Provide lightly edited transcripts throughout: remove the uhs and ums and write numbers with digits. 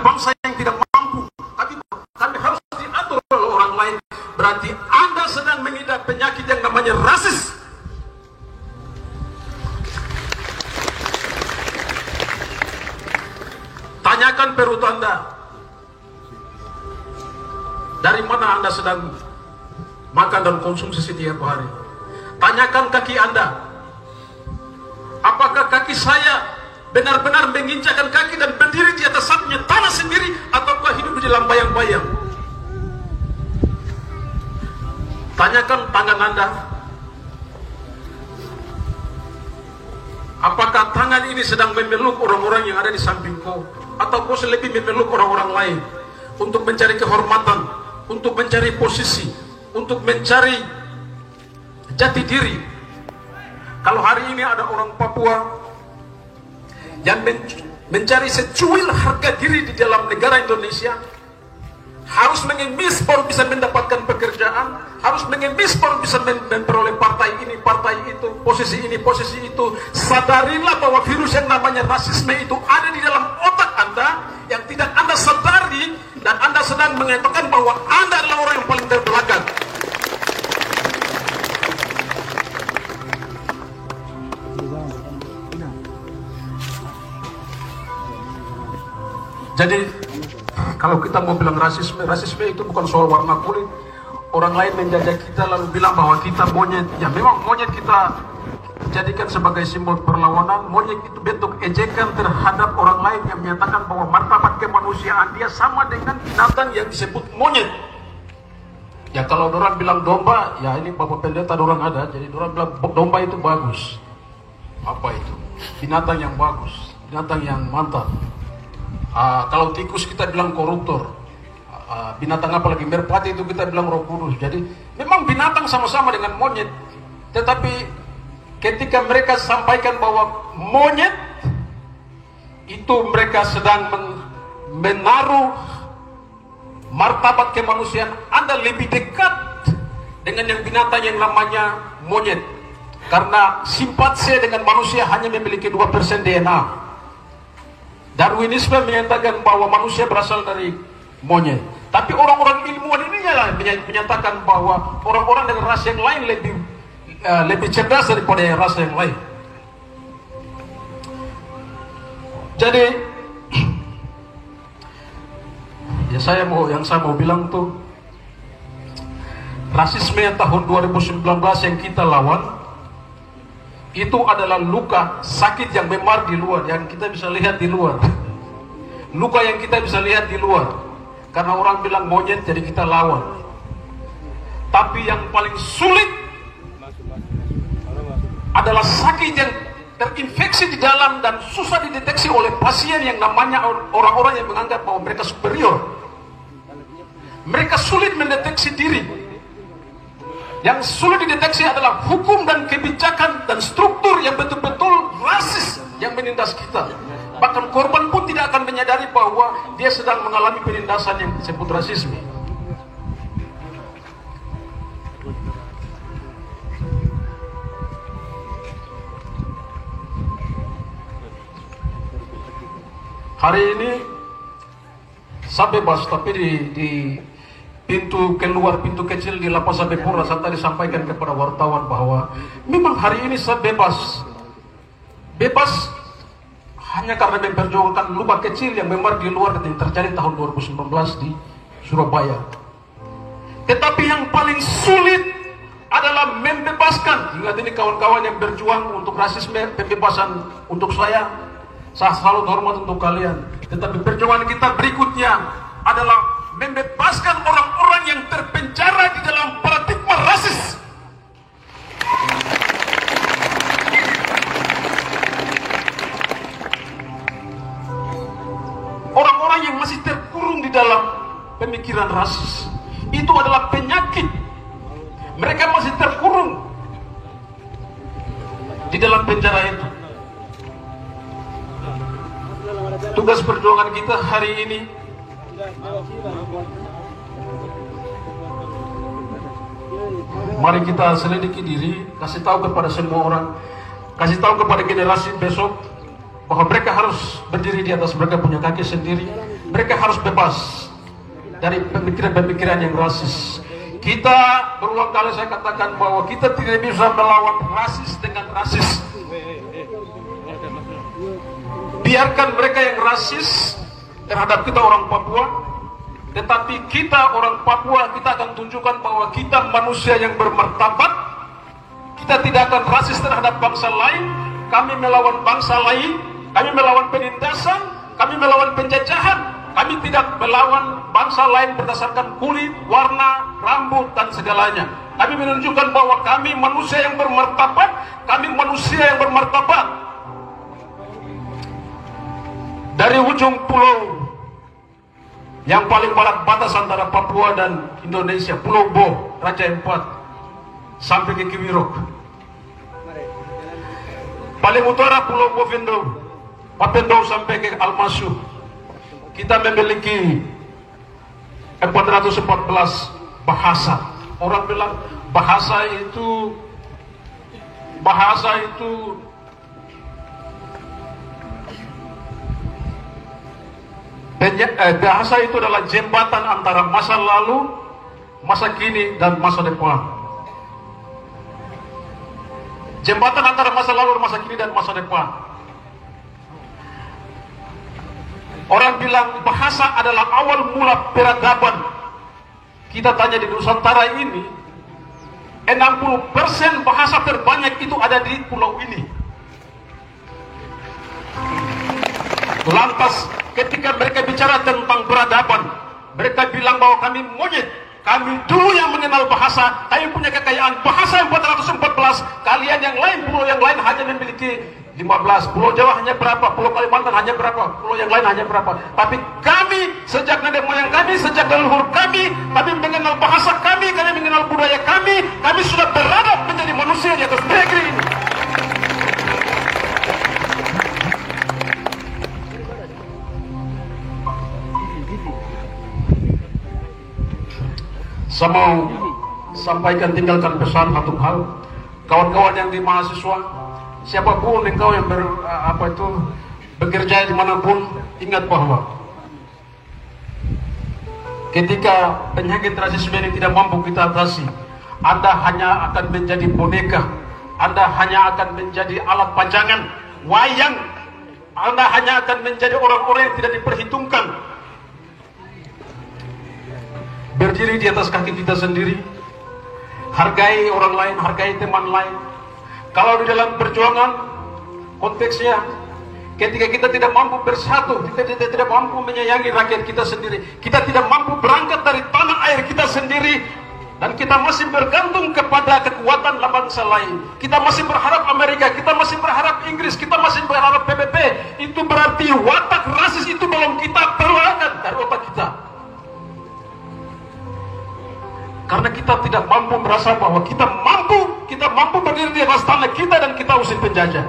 bangsa yang tidak mampu, tapi kami harus diatur oleh orang lain. Berarti Anda sedang mengidap penyakit yang namanya rasis. Tanyakan perut Anda, dari mana Anda sedang makan dan konsumsi setiap hari. Tanyakan kaki Anda, apakah kaki saya benar-benar menginjakkan kaki dan berdiri di atas satunya tanah sendiri, ataukah hidup di dalam bayang-bayang? Tanyakan tangan Anda, apakah tangan ini sedang memeluk orang-orang yang ada di samping kau, atau kau lebih memeluk orang-orang lain untuk mencari kehormatan, untuk mencari posisi, untuk mencari jati diri. Kalau hari ini ada orang Papua yang mencari secuil harga diri di dalam negara Indonesia, harus mengemis baru bisa mendapatkan pekerjaan, harus mengemis baru bisa memperoleh partai ini, partai itu, posisi ini, posisi itu. Sadarilah bahwa virus yang namanya rasisme itu ada di dalam otak Anda yang tidak Anda sadari, dan Anda sedang mengatakan bahwa Anda adalah orang yang paling terbelakang. Jadi kalau kita mau bilang rasisme itu bukan soal warna kulit. Orang lain menjajah kita lalu bilang bahwa kita monyet. Ya memang monyet kita jadikan sebagai simbol perlawanan. Monyet itu bentuk ejekan terhadap orang lain yang menyatakan bahwa martabat kemanusiaan dia sama dengan binatang yang disebut monyet. Ya kalau orang bilang domba, ya ini Bapak Pendeta orang ada, jadi orang bilang domba itu bagus. Apa itu? Binatang yang bagus, binatang yang mantap. Kalau tikus kita bilang koruptor, binatang apa lagi, merpati itu kita bilang roh kudus. Jadi memang binatang sama-sama dengan monyet. Tetapi ketika mereka sampaikan bahwa monyet itu mereka sedang menaruh martabat kemanusiaan Anda lebih dekat dengan yang binatang yang namanya monyet. Karena simpati dengan manusia hanya memiliki 2% DNA. Darwinisme menyatakan bahwa manusia berasal dari monyet. Tapi orang-orang ilmuwan ini menyatakan bahwa orang-orang dengan ras yang lain lebih cerdas daripada yang ras yang lain. Jadi ya yang saya mau bilang tuh, rasisme yang tahun 2019 yang kita lawan itu adalah luka sakit yang memar di luar, yang kita bisa lihat di luar. Luka yang kita bisa lihat di luar. Karena orang bilang monyet jadi kita lawan. Tapi yang paling sulit adalah sakit yang terinfeksi di dalam dan susah dideteksi oleh pasien yang namanya orang-orang yang menganggap bahwa mereka superior. Mereka sulit mendeteksi diri. Yang sulit dideteksi adalah hukum dan kebijakan dan struktur yang betul-betul rasis yang menindas kita. Bahkan korban pun tidak akan menyadari bahwa dia sedang mengalami penindasan yang disebut rasisme. Hari ini saya bebas, tapi di pintu keluar, pintu kecil di Lapas Sabepura, saya tadi sampaikan kepada wartawan bahwa memang hari ini saya bebas hanya karena memperjuangkan luka kecil yang memang di luar yang terjadi tahun 2019 di Surabaya. Tetapi yang paling sulit adalah membebaskan. Ingat ini kawan-kawan yang berjuang untuk rasisme, pembebasan untuk saya selalu hormat untuk kalian. Tetapi perjuangan kita berikutnya adalah membebaskan orang-orang yang terpenjara di dalam paradigma rasis. Orang-orang yang masih terkurung di dalam pemikiran rasis itu adalah penyakit. Mereka masih terkurung di dalam penjara itu. Tugas perjuangan kita hari ini mari kita selidiki diri, kasih tahu kepada semua orang, kasih tahu kepada generasi besok bahwa mereka harus berdiri di atas mereka punya kaki sendiri, mereka harus bebas dari pemikiran-pemikiran yang rasis. Kita berulang kali saya katakan bahwa kita tidak bisa melawan rasis dengan rasis. Biarkan mereka yang rasis terhadap kita orang Papua, tetapi kita orang Papua, kita akan tunjukkan bahwa kita manusia yang bermartabat. Kita tidak akan rasis terhadap bangsa lain. Kami melawan bangsa lain, kami melawan penindasan, kami melawan penjajahan. Kami tidak melawan bangsa lain berdasarkan kulit, warna, rambut, dan segalanya. Kami menunjukkan bahwa kami manusia yang bermartabat, kami manusia yang bermartabat. Dari ujung pulau yang paling barat batas antara Papua dan Indonesia, Pulau Bo, Raja Empat, sampai ke Kiwirok. Paling utara Pulau Bovendo, Papendo sampai ke Almasu. Kita memiliki 414 bahasa. Orang bilang bahasa itu bahasa itu adalah jembatan antara masa lalu, masa kini, dan masa depan. Jembatan antara masa lalu, masa kini, dan masa depan. Orang bilang bahasa adalah awal mula peradaban. Kita tanya di Nusantara ini, 60% bahasa terbanyak itu ada di pulau ini. Lantas ketika mereka bicara tentang peradaban, mereka bilang bahwa kami monyet. Kami dulu yang mengenal bahasa, kami punya kekayaan bahasa 414. Kalian yang lain, pulau yang lain hanya memiliki 15. Pulau Jawa hanya berapa, Pulau Kalimantan hanya berapa, pulau yang lain hanya berapa. Tapi kami, sejak nenek moyang kami, sejak leluhur kami mengenal bahasa kami mengenal budaya kami sudah beradab menjadi manusia di atas negeri ini. Saya mau sampaikan, tinggalkan pesan satu hal, kawan-kawan yang di mahasiswa, siapapun engkau yang bekerja dimanapun, ingat bahwa ketika penyakit rasisme ini tidak mampu kita atasi, Anda hanya akan menjadi boneka, Anda hanya akan menjadi alat pajangan, wayang, Anda hanya akan menjadi orang-orang yang tidak diperhitungkan. Berdiri di atas kaki kita sendiri, hargai orang lain, hargai teman lain. Kalau di dalam perjuangan, konteksnya ketika kita tidak mampu bersatu, kita tidak mampu menyayangi rakyat kita sendiri, kita tidak mampu berangkat dari tanah air kita sendiri, dan kita masih bergantung kepada kekuatan bangsa lain, kita masih berharap Amerika, kita masih berharap Inggris, kita masih berharap PBB, itu berarti watak rasis itu belum kita keluarkan dari otak kita. Karena kita tidak mampu merasa bahwa kita mampu berdiri di atas tanah kita dan kita usir penjajah.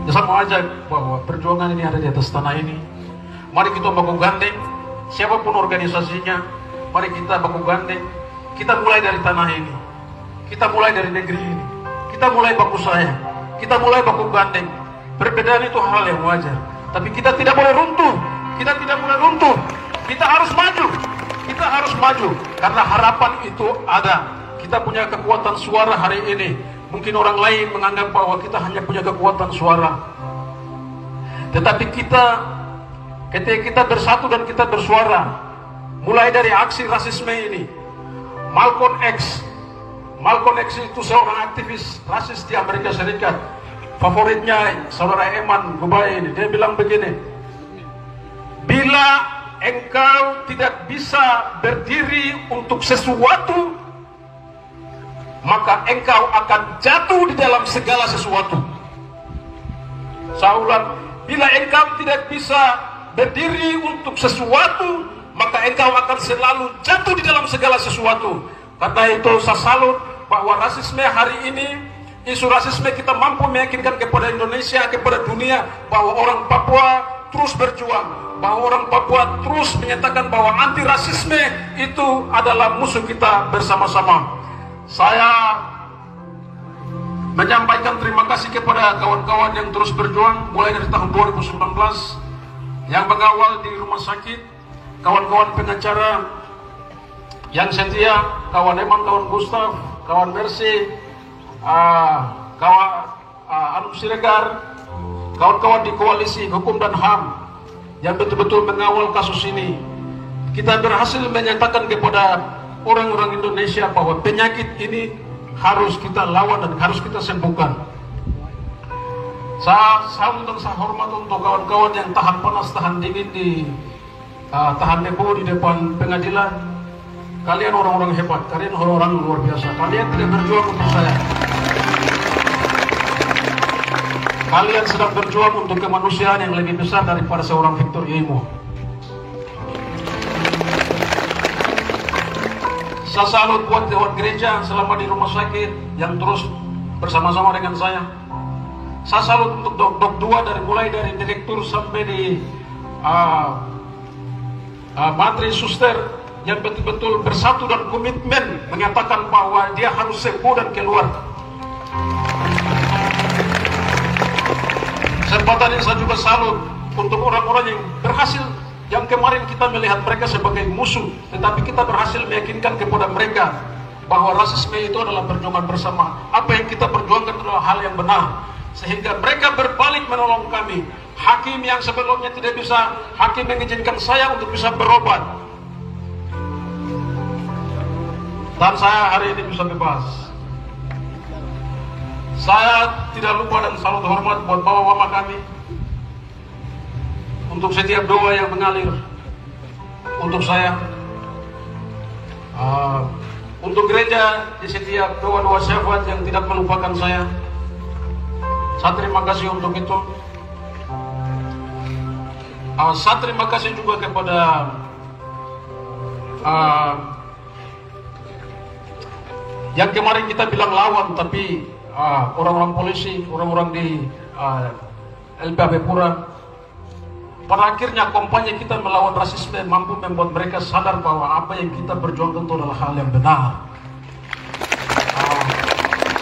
Saya mau ajak bahwa perjuangan ini ada di atas tanah ini. Mari kita baku gandeng, siapapun organisasinya, mari kita baku gandeng. Kita mulai dari tanah ini, kita mulai dari negeri ini, kita mulai baku sayang, kita mulai baku gandeng. Perbedaan itu hal yang wajar, tapi kita tidak boleh runtuh. Kita tidak boleh runtuh. Kita harus maju. Kita harus maju karena harapan itu ada. Kita punya kekuatan suara hari ini. Mungkin orang lain menganggap bahwa kita hanya punya kekuatan suara. Tetapi kita, ketika kita bersatu dan kita bersuara, mulai dari aksi rasisme ini, Malcolm X itu seorang aktivis rasis di Amerika Serikat. Favoritnya saudara Eman Gubay ini, dia bilang begini, bila engkau tidak bisa berdiri untuk sesuatu, maka engkau akan jatuh di dalam segala sesuatu. Saya ulang, bila engkau tidak bisa berdiri untuk sesuatu, maka engkau akan selalu jatuh di dalam segala sesuatu. Karena itu saya salut bahwa rasisme hari ini, isu rasisme kita mampu meyakinkan kepada Indonesia, kepada dunia, bahwa orang Papua terus berjuang, bahwa orang Papua terus menyatakan bahwa anti rasisme itu adalah musuh kita bersama-sama. Saya menyampaikan terima kasih kepada kawan-kawan yang terus berjuang mulai dari tahun 2019 yang mengawal di rumah sakit, kawan-kawan pengacara yang setia, kawan Eman, kawan Gustaf, kawan Mercy, kawan Anum Siregar, kawan-kawan di koalisi hukum dan HAM yang betul-betul mengawal kasus ini. Kita berhasil menyatakan kepada orang-orang Indonesia bahwa penyakit ini harus kita lawan dan harus kita sembuhkan. Saya salut dan saya hormat untuk kawan-kawan yang tahan panas, tahan dingin tahan debu di depan pengadilan. Kalian orang-orang hebat, kalian orang-orang luar biasa. Kalian tidak berjuang untuk saya. Kalian sedang berjuang untuk kemanusiaan yang lebih besar daripada seorang Victor Yemo. Saya salut buat dewan gereja selama di rumah sakit yang terus bersama-sama dengan saya. Saya salut untuk dok 2 mulai dari direktur sampai di materi suster yang betul-betul bersatu dan komitmen menyatakan bahwa dia harus sembuh dan keluar. Kesempatan ini saya juga salut untuk orang-orang yang berhasil, yang kemarin kita melihat mereka sebagai musuh, tetapi kita berhasil meyakinkan kepada mereka bahwa rasisme itu adalah perjuangan bersama. Apa yang kita perjuangkan adalah hal yang benar, sehingga mereka berbalik menolong kami. Hakim yang sebelumnya tidak bisa, hakim mengizinkan saya untuk bisa berobat, dan saya hari ini bisa bebas. Saya tidak lupa dan salut hormat buat bapak mama kami untuk setiap doa yang mengalir untuk saya, untuk gereja di setiap doa-doa syafaat yang tidak melupakan saya. Saya terima kasih untuk itu. Saya terima kasih juga kepada yang kemarin kita bilang lawan, tapi orang-orang polisi, orang-orang di LPAP Pura. Pada akhirnya kampanye kita melawan rasisme mampu membuat mereka sadar bahwa apa yang kita perjuangkan itu adalah hal yang benar.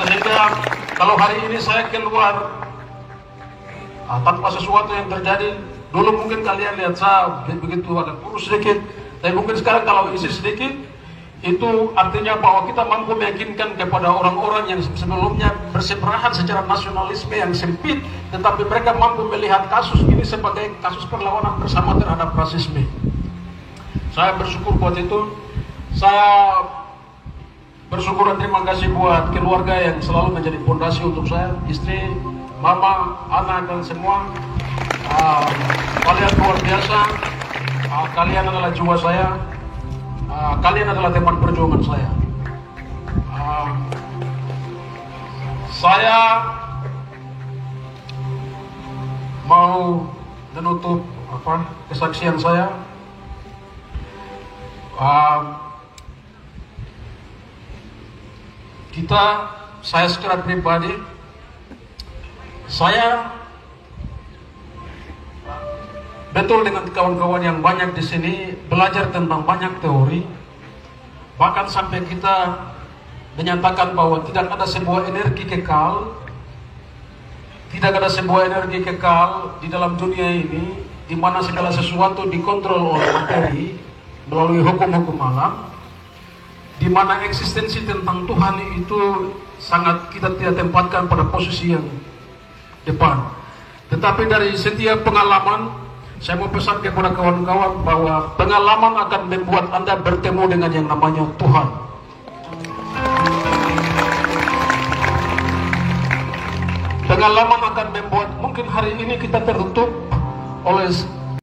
Sehingga kalau hari ini saya keluar tanpa sesuatu yang terjadi, dulu mungkin kalian lihat saya begitu agak kurus sedikit, tapi mungkin sekarang kalau isi sedikit, itu artinya bahwa kita mampu meyakinkan kepada orang-orang yang sebelumnya bersebelahan secara nasionalisme yang sempit, tetapi mereka mampu melihat kasus ini sebagai kasus perlawanan bersama terhadap rasisme. Saya bersyukur buat itu. Saya bersyukur dan terima kasih buat keluarga yang selalu menjadi fondasi untuk saya, istri, mama, anak, dan semua. Kalian luar biasa. Kalian adalah jiwa saya. Kalian adalah teman perjuangan saya. Saya mau menutup kesaksian saya. Saya secara pribadi, saya betul dengan kawan-kawan yang banyak di sini belajar tentang banyak teori, bahkan sampai kita menyatakan bahwa tidak ada sebuah energi kekal, tidak ada sebuah energi kekal di dalam dunia ini di mana segala sesuatu dikontrol oleh materi melalui hukum-hukum alam, di mana eksistensi tentang Tuhan itu sangat kita tidak tempatkan pada posisi yang depan. Tetapi dari setiap pengalaman, saya mau pesan kepada kawan-kawan bahwa pengalaman akan membuat Anda bertemu dengan yang namanya Tuhan. Pengalaman akan membuat mungkin hari ini kita tertutup oleh